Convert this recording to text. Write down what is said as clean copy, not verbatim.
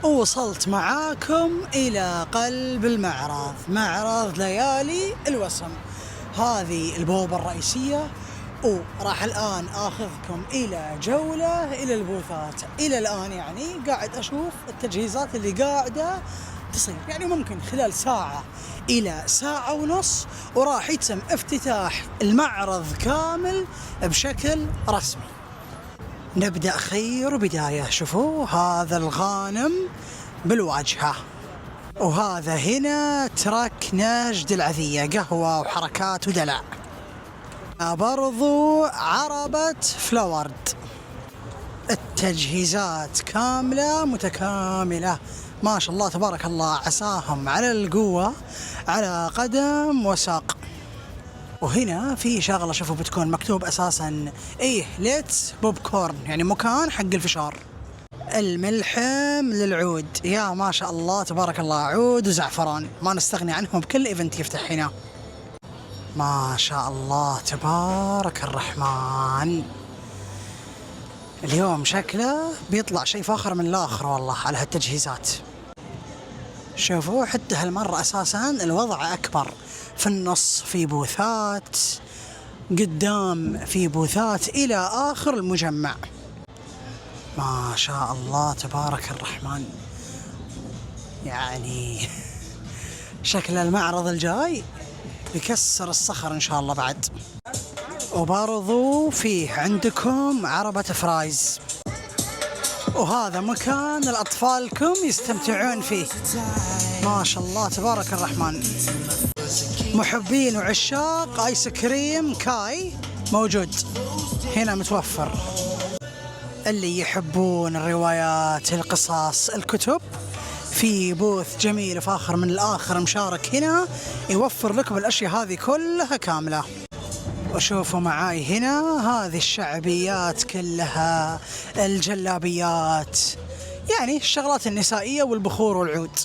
ووصلت معاكم إلى قلب المعرض، معرض ليالي الوسم. هذه البوابة الرئيسية، وراح الآن آخذكم إلى جولة إلى البوثات. إلى الآن يعني قاعد أشوف التجهيزات اللي قاعدة تصير، يعني ممكن خلال ساعة إلى ساعة ونص وراح يتم افتتاح المعرض كامل بشكل رسمي. نبدأ خير بداية. شوفوا هذا الغانم بالواجهة، وهذا هنا ترك نجد العذية، قهوة وحركات ودلع. برضو عربة فلورد، التجهيزات كاملة متكاملة ما شاء الله تبارك الله، عساهم على القوة على قدم وساق. وهنا في شغلة شوفوا بتكون مكتوب أساسا ليتس بوب كورن، يعني مكان حق الفشار. الملحم للعود، يا ما شاء الله تبارك الله، عود وزعفران ما نستغني عنهم بكل ايفنت يفتح هنا. ما شاء الله تبارك الرحمن، اليوم شكله بيطلع شيء فاخر من الآخر والله على هالتجهيزات. شوفوا حتى هالمرة أساسا الوضع أكبر، في النص في بوثات، قدام في بوثات، إلى آخر المجمع. ما شاء الله تبارك الرحمن، يعني شكل المعرض الجاي يكسر الصخر إن شاء الله بعد. وبرضو فيه عندكم عربة فرايز، وهذا مكان الأطفالكم يستمتعون فيه. ما شاء الله تبارك الرحمن، محبين وعشاق آيس كريم كاي موجود هنا متوفر. اللي يحبون الروايات، القصص، الكتب، في بوث جميل فاخر من الآخر مشارك هنا يوفر لكم الأشياء هذه كلها كاملة. وشوفوا معاي هنا هذه الشعبيات كلها، الجلابيات، يعني الشغلات النسائية والبخور والعود.